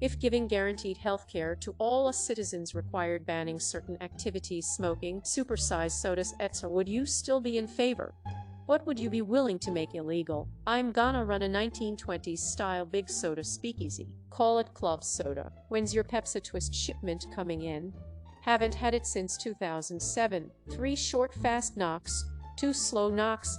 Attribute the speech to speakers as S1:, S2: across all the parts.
S1: If giving guaranteed healthcare to all us citizens required banning certain activities, smoking, supersized sodas, etc., would you still be in favor? What would you be willing to make illegal? I'm gonna run a 1920s style big soda speakeasy. Call it Club Soda. When's your Pepsi Twist shipment coming in? Haven't had it since 2007. 3 short fast knocks, 2 slow knocks,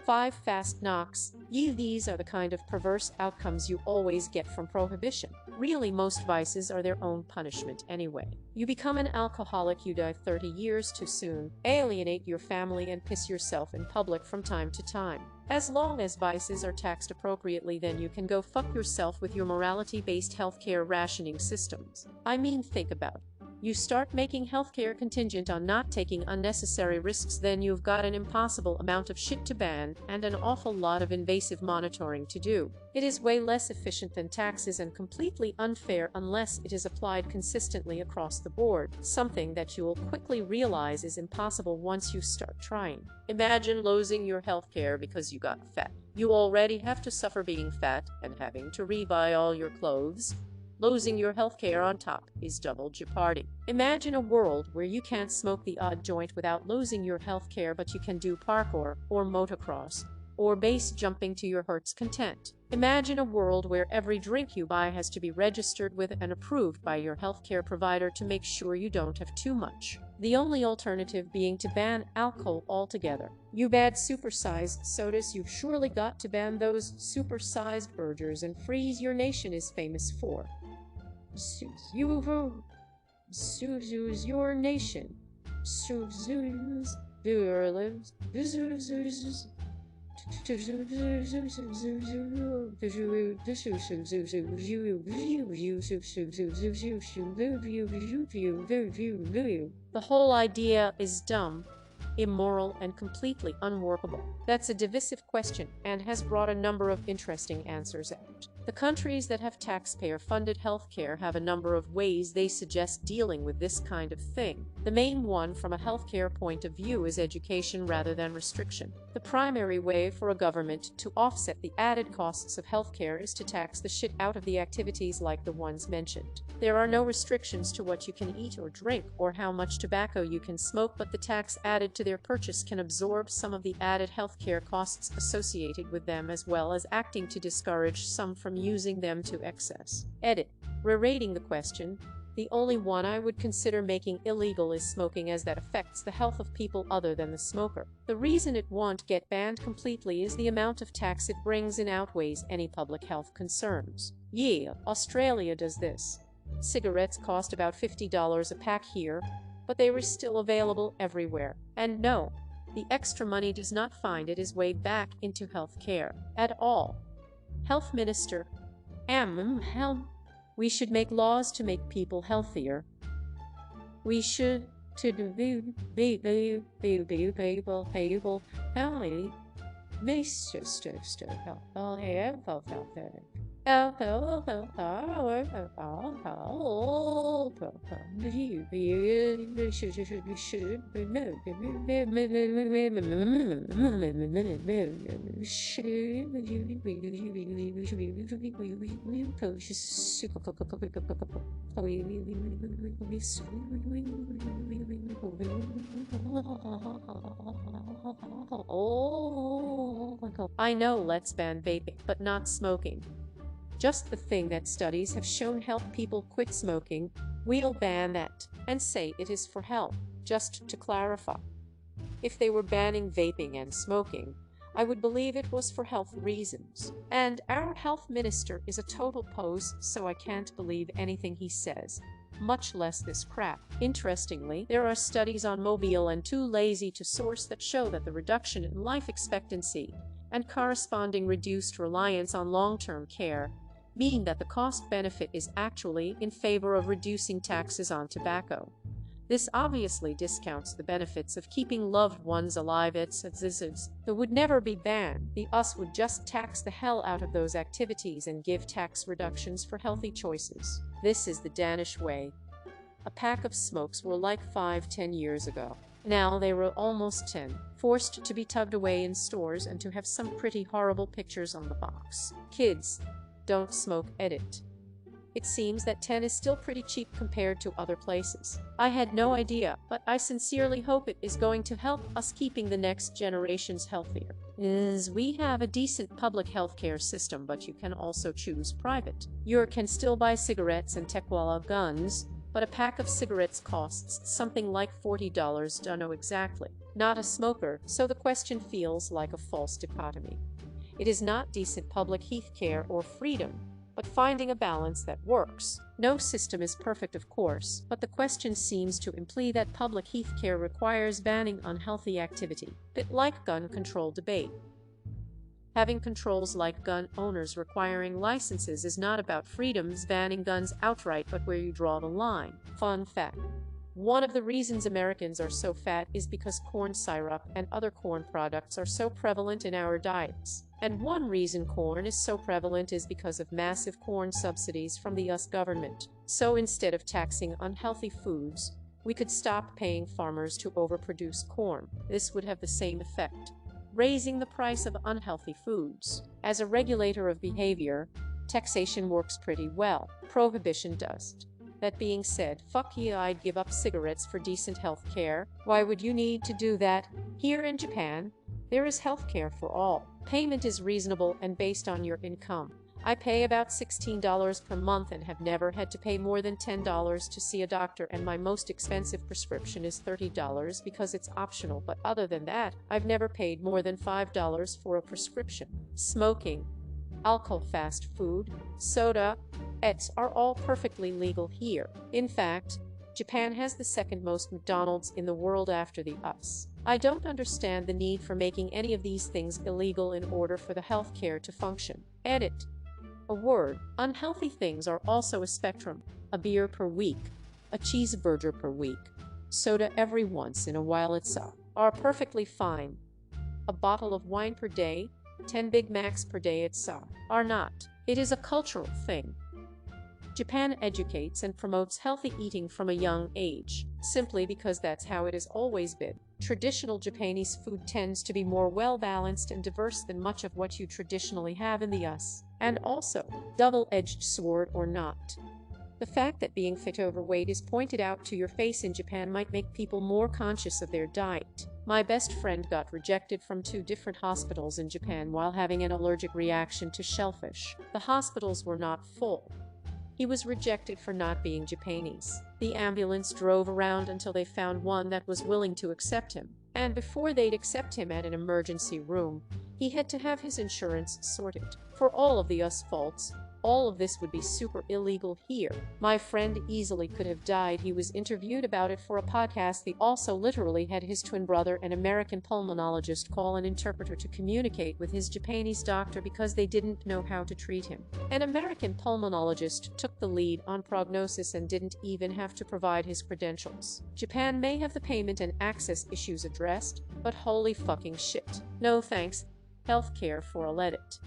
S1: 5 fast knocks. These are the kind of perverse outcomes you always get from prohibition. Really, most vices are their own punishment anyway. You become an alcoholic, you die 30 years too soon, alienate your family, and piss yourself in public from time to time. As long as vices are taxed appropriately, then you can go fuck yourself with your morality-based healthcare rationing systems. I mean, think about it. You start making healthcare contingent on not taking unnecessary risks, then you've got an impossible amount of shit to ban and an awful lot of invasive monitoring to do. It is way less efficient than taxes and completely unfair unless it is applied consistently across the board, something that you will quickly realize is impossible once you start trying. Imagine losing your healthcare because you got fat. You already have to suffer being fat and having to rebuy all your clothes. Losing your healthcare on top is double jeopardy. Imagine a world where you can't smoke the odd joint without losing your healthcare, but you can do parkour, or motocross, or base jumping to your heart's content. Imagine a world where every drink you buy has to be registered with and approved by your healthcare provider to make sure you don't have too much. The only alternative being to ban alcohol altogether. You bad supersized sodas, you've surely got to ban those supersized burgers and freeze your nation is famous for. Your nation. The whole idea is dumb, immoral, and completely unworkable. That's a divisive question and has brought a number of interesting answers out. The countries that have taxpayer-funded healthcare have a number of ways they suggest dealing with this kind of thing. The main one from a healthcare point of view is education rather than restriction. The primary way for a government to offset the added costs of healthcare is to tax the shit out of the activities like the ones mentioned. There are no restrictions to what you can eat or drink or how much tobacco you can smoke, but the tax added to their purchase can absorb some of the added healthcare costs associated with them, as well as acting to discourage some from using them to excess. Edit. Rerating the question, the only one I would consider making illegal is smoking, as that affects the health of people other than the smoker. The reason it won't get banned completely is the amount of tax it brings in outweighs any public health concerns. Yeah, Australia does this. Cigarettes cost about $50 a pack here, but they were still available everywhere. And no, the extra money does not find its way back into health care at all. Health Minister, we should make laws to make people healthier. We should I know, let's ban vaping, but not smoking. Just the thing that studies have shown help people quit smoking. We'll ban that and say it is for health. Just to clarify, if they were banning vaping and smoking, I would believe it was for health reasons. And our health minister is a total pose, so I can't believe anything he says, much less this crap. Interestingly, there are studies on Mobile and Too Lazy to Source that show that the reduction in life expectancy and corresponding reduced reliance on long-term care, meaning that the cost-benefit is actually in favor of reducing taxes on tobacco. This obviously discounts the benefits of keeping loved ones alive. It would never be banned. The US would just tax the hell out of those activities and give tax reductions for healthy choices. This is the Danish way. A pack of smokes were like 5-10 years ago. Now they were almost 10, forced to be tugged away in stores and to have some pretty horrible pictures on the box. Kids, don't smoke. Edit. It seems that 10 is still pretty cheap compared to other places. I had no idea, but I sincerely hope it is going to help us keeping the next generations healthier. We have a decent public healthcare system, but you can also choose private. You can still buy cigarettes and tequila guns, but a pack of cigarettes costs something like $40. Don't know exactly. Not a smoker, so the question feels like a false dichotomy. It is not decent public healthcare or freedom, but finding a balance that works. No system is perfect, of course, but the question seems to imply that public healthcare requires banning unhealthy activity, bit like gun control debate. Having controls like gun owners requiring licenses is not about freedoms banning guns outright, but where you draw the line. Fun fact: one of the reasons Americans are so fat is because corn syrup and other corn products are so prevalent in our diets. And one reason corn is so prevalent is because of massive corn subsidies from the US government. So instead of taxing unhealthy foods, we could stop paying farmers to overproduce corn. This would have the same effect, raising the price of unhealthy foods. As a regulator of behavior, taxation works pretty well. Prohibition doesn't. That being said, fuck yeah, I'd give up cigarettes for decent health care. Why would you need to do that? Here in Japan, there is health care for all. Payment is reasonable and based on your income. I pay about $16 per month and have never had to pay more than $10 to see a doctor, and my most expensive prescription is $30 because it's optional, but other than that, I've never paid more than $5 for a prescription. Smoking, alcohol, fast food, soda, etc. are all perfectly legal here. In fact, Japan has the second most McDonald's in the world after the US. I don't understand the need for making any of these things illegal in order for the healthcare to function. Edit. A word. Unhealthy things are also a spectrum. A beer per week, a cheeseburger per week, soda every once in a while, etc. are perfectly fine. A bottle of wine per day, 10 Big Macs per day, etc. are not. It is a cultural thing. Japan educates and promotes healthy eating from a young age, simply because that's how it has always been. Traditional Japanese food tends to be more well-balanced and diverse than much of what you traditionally have in the US. And also, double-edged sword or not, the fact that being fit overweight is pointed out to your face in Japan might make people more conscious of their diet. My best friend got rejected from 2 different hospitals in Japan while having an allergic reaction to shellfish. The hospitals were not full. He was rejected for not being Japanese. The ambulance drove around until they found one that was willing to accept him. And before they'd accept him at an emergency room, he had to have his insurance sorted. For all of the US faults, all of this would be super illegal here. My friend easily could have died. He was interviewed about it for a podcast. He also literally had his twin brother, an American pulmonologist, call an interpreter to communicate with his Japanese doctor because they didn't know how to treat him. An American pulmonologist took the lead on prognosis and didn't even have to provide his credentials. Japan may have the payment and access issues addressed, but holy fucking shit. No thanks. Healthcare for a Reddit.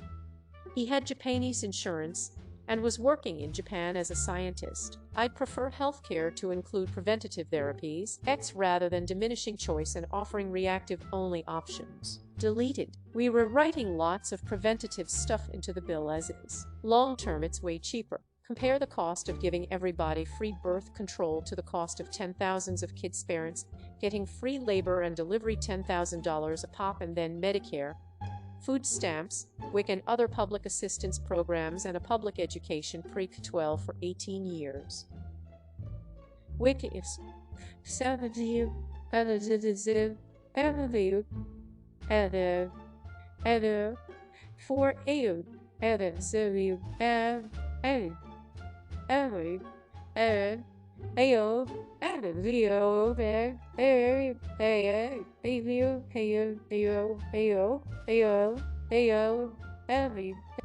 S1: He had Japanese insurance and was working in Japan as a scientist. I'd prefer healthcare to include preventative therapies, rather than diminishing choice and offering reactive-only options. Deleted. We were writing lots of preventative stuff into the bill as is. Long-term, it's way cheaper. Compare the cost of giving everybody free birth control to the cost of 10,000s of kids' parents getting free labor and delivery, $10,000 a pop, and then Medicare, food stamps, WIC and other public assistance programs, and a public education pre-12 for 18 years. WIC is 70 for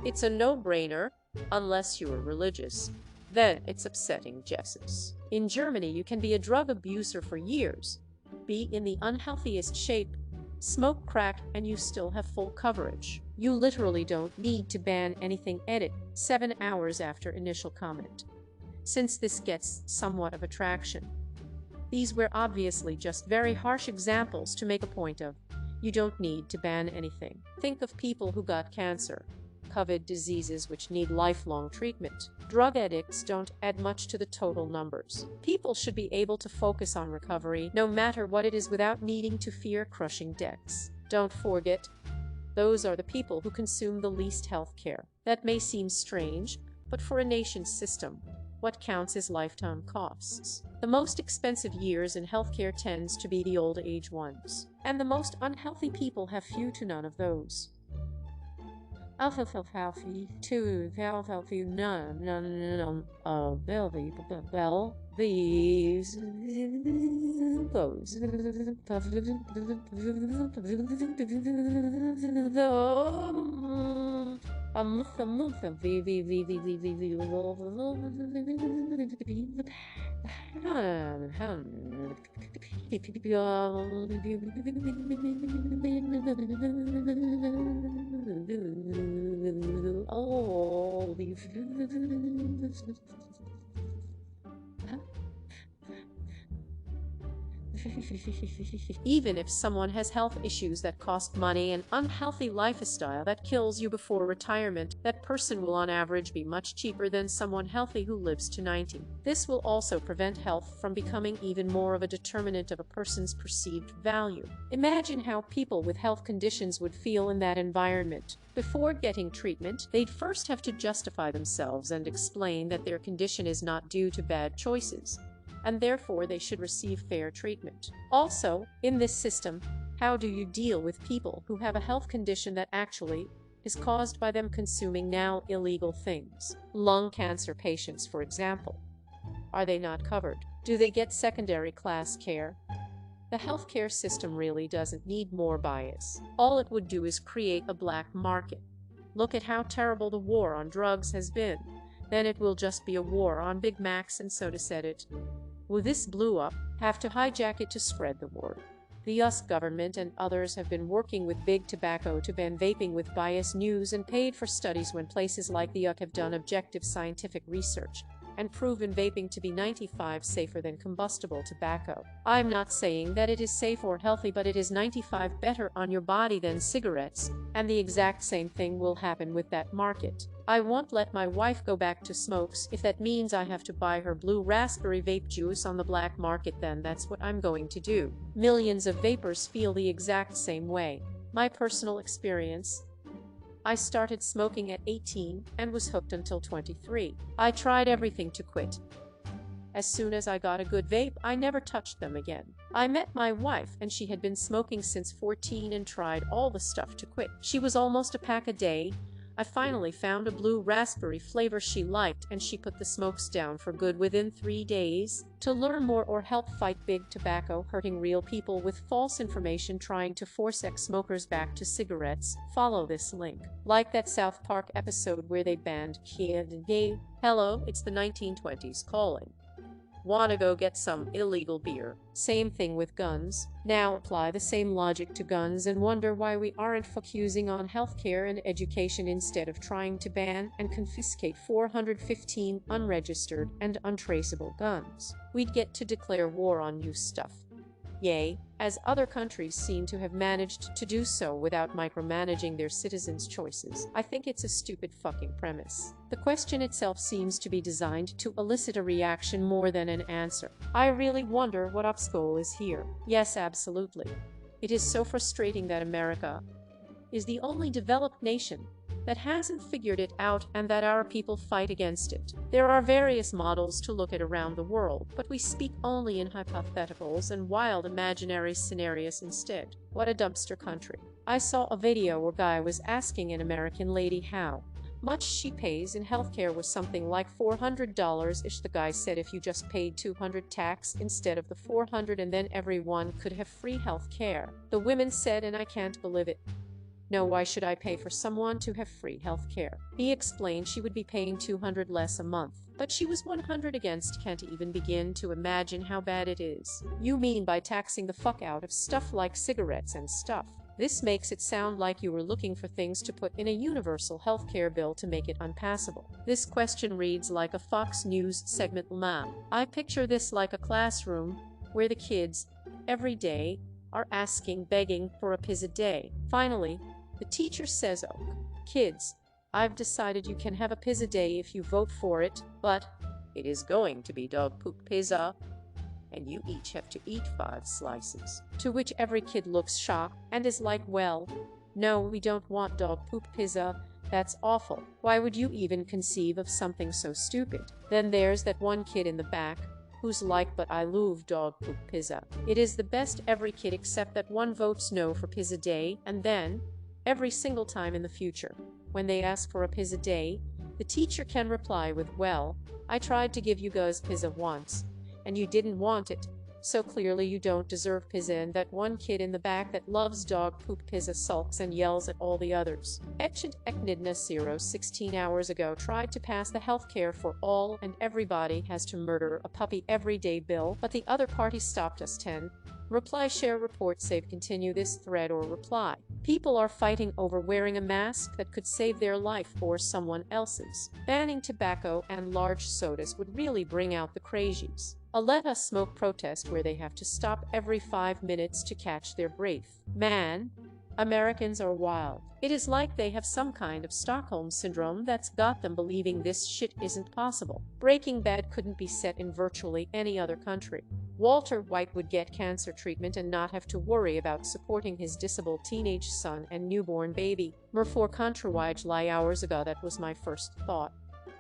S1: It's a no-brainer, unless you're religious. Then it's upsetting Jesus. In Germany, you can be a drug abuser for years, be in the unhealthiest shape, smoke crack, and you still have full coverage. You literally don't need to ban anything. Edit. 7 hours after initial comment. Since this gets somewhat of attraction, these were obviously just very harsh examples to make a point of. You don't need to ban anything. Think of people who got cancer, COVID diseases which need lifelong treatment. Drug addicts don't add much to the total numbers. People should be able to focus on recovery, no matter what it is, without needing to fear crushing debts. Don't forget, those are the people who consume the least health care. That may seem strange, but for a nation's system, what counts is lifetime costs. The most expensive years in healthcare tends to be the old age ones, and the most unhealthy people have few to none of those. Healthy to healthy none of well these all these even if someone has health issues that cost money and unhealthy lifestyle that kills you before retirement, that person will on average be much cheaper than someone healthy who lives to 90. This will also prevent health from becoming even more of a determinant of a person's perceived value. Imagine how people with health conditions would feel in that environment. Before getting treatment, they'd first have to justify themselves and explain that their condition is not due to bad choices, and therefore they should receive fair treatment. Also, in this system, how do you deal with people who have a health condition that actually is caused by them consuming now illegal things? Lung cancer patients, for example. Are they not covered? Do they get secondary class care? The healthcare system really doesn't need more bias. All it would do is create a black market. Look at how terrible the war on drugs has been. Then it will just be a war on Big Macs and soda said it. Will this blew up, have to hijack it to spread the word. The US government and others have been working with big tobacco to ban vaping with biased news and paid for studies when places like the UK have done objective scientific research and proven vaping to be 95% safer than combustible tobacco. I'm not saying that it is safe or healthy, but it is 95% better on your body than cigarettes, and the exact same thing will happen with that market. I won't let my wife go back to smokes if that means I have to buy her blue raspberry vape juice on the black market. Then that's what I'm going to do. Millions of vapers feel the exact same way. My personal experience: I started smoking at 18 and was hooked until 23. I tried everything to quit. As soon as I got a good vape, I never touched them again. I met my wife and she had been smoking since 14 and tried all the stuff to quit. She was almost a pack a day. I finally found a blue raspberry flavor she liked and she put the smokes down for good within 3 days. To learn more or help fight big tobacco hurting real people with false information trying to force ex-smokers back to cigarettes, follow this link. Like that South Park episode where they banned kid and gay. Hello, it's the 1920s calling. Wanna go get some illegal beer? Same thing with guns. Now apply the same logic to guns and wonder why we aren't focusing on healthcare and education instead of trying to ban and confiscate 415 unregistered and untraceable guns. We'd get to declare war on new stuff. Yay, as other countries seem to have managed to do so without micromanaging their citizens' choices. I think it's a stupid fucking premise. The question itself seems to be designed to elicit a reaction more than an answer. I really wonder what Up's goal is here. Yes, absolutely. It is so frustrating that America is the only developed nation that hasn't figured it out and that our people fight against it. There are various models to look at around the world, but we speak only in hypotheticals and wild imaginary scenarios instead. What a dumpster country. I saw a video where a guy was asking an American lady how much she pays in healthcare was something like $400-ish. The guy said if you just paid $200 tax instead of the $400 and then everyone could have free healthcare. The women said, and I can't believe it. No, why should I pay for someone to have free health care? He explained she would be paying $200 less a month, but she was 100 against. Can't even begin to imagine how bad it is. You mean by taxing the fuck out of stuff like cigarettes and stuff? This makes it sound like you were looking for things to put in a universal healthcare bill to make it unpassable. This question reads like a Fox News segment. I picture this like a classroom where the kids, every day, are asking, begging for a piss a day. Finally, the teacher says, "Oh, kids, I've decided you can have a pizza day if you vote for it, but it is going to be dog poop pizza, and you each have to eat 5 slices. To which every kid looks shocked and is like, well, no, we don't want dog poop pizza. That's awful. Why would you even conceive of something so stupid? Then there's that one kid in the back who's like, but I love dog poop pizza. It is the best every kid except that one votes no for pizza day, and then, every single time in the future, when they ask for a pizza day, the teacher can reply with, well, I tried to give you guys pizza once, and you didn't want it, so clearly you don't deserve pizza. And that one kid in the back that loves dog poop pizza sulks and yells at all the others. Ancient Echnidna 16 hours ago tried to pass the healthcare for all and everybody has to murder a puppy every day bill, but the other party stopped us. 10. Reply, share, report, save, continue this thread or reply. People are fighting over wearing a mask that could save their life or someone else's. Banning tobacco and large sodas would really bring out the crazies. A let us smoke protest where they have to stop every 5 minutes to catch their breath. Man, Americans are wild. It is like they have some kind of Stockholm syndrome that's got them believing this shit isn't possible. Breaking Bad couldn't be set in virtually any other country. Walter White would get cancer treatment and not have to worry about supporting his disabled teenage son and newborn baby. For Contrawij lie hours ago, that was my first thought.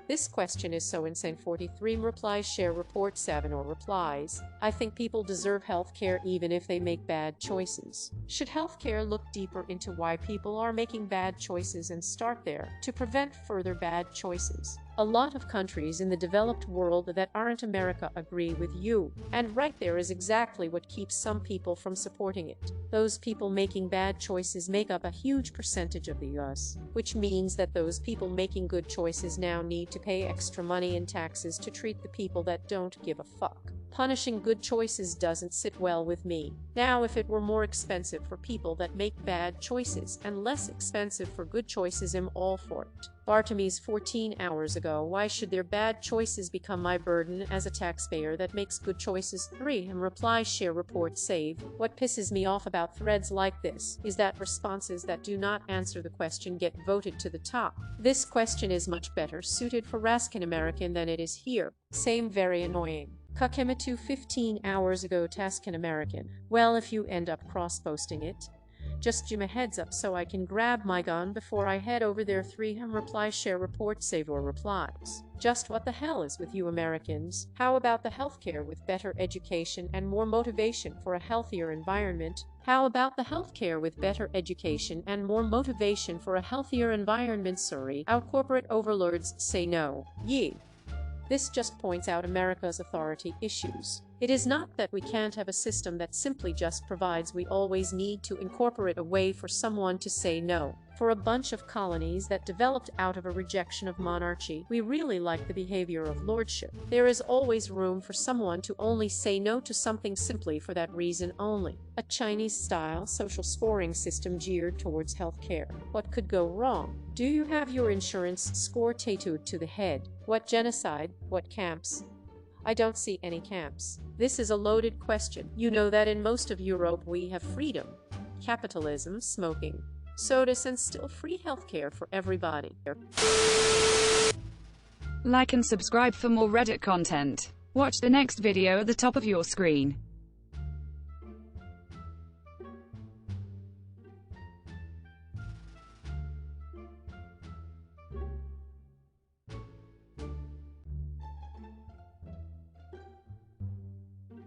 S1: This question is so insane. 43. Replies, share, report, 7 or replies. I think people deserve healthcare even if they make bad choices. Should healthcare look deeper into why people are making bad choices and start there to prevent further bad choices? A lot of countries in the developed world that aren't America agree with you, and right there is exactly what keeps some people from supporting it. Those people making bad choices make up a huge percentage of the US, which means that those people making good choices now need to pay extra money in taxes to treat the people that don't give a fuck. Punishing good choices doesn't sit well with me. Now, if it were more expensive for people that make bad choices and less expensive for good choices, I'm all for it. Bartimes 14 hours ago, why should their bad choices become my burden as a taxpayer that makes good choices? 3. And reply, share, report, save. What pisses me off about threads like this is that responses that do not answer the question get voted to the top. This question is much better suited for Raskin American than it is here. Same, very annoying. Kakemitu 15 hours ago, Taskin American. Well, if you end up cross-posting it, just give me a heads up so I can grab my gun before I head over there. 3. Him reply, share, report, save or replies. Just what the hell is with you Americans? How about the healthcare with better education and more motivation for a healthier environment? How about the healthcare with better education and more motivation for a healthier environment? Sorry, our corporate overlords say no. Yee. This just points out America's authority issues. It is not that we can't have a system that simply just provides. We always need to incorporate a way for someone to say no. For a bunch of colonies that developed out of a rejection of monarchy, we really like the behavior of lordship. There is always room for someone to only say no to something simply for that reason only. A Chinese-style social scoring system geared towards healthcare. What could go wrong? Do you have your insurance score tattooed to the head? What genocide? What camps? I don't see any camps. This is a loaded question. You know that in most of Europe we have freedom, capitalism, smoking, sodas, and still free healthcare for everybody.
S2: Like and subscribe for more Reddit content. Watch the next video at the top of your screen.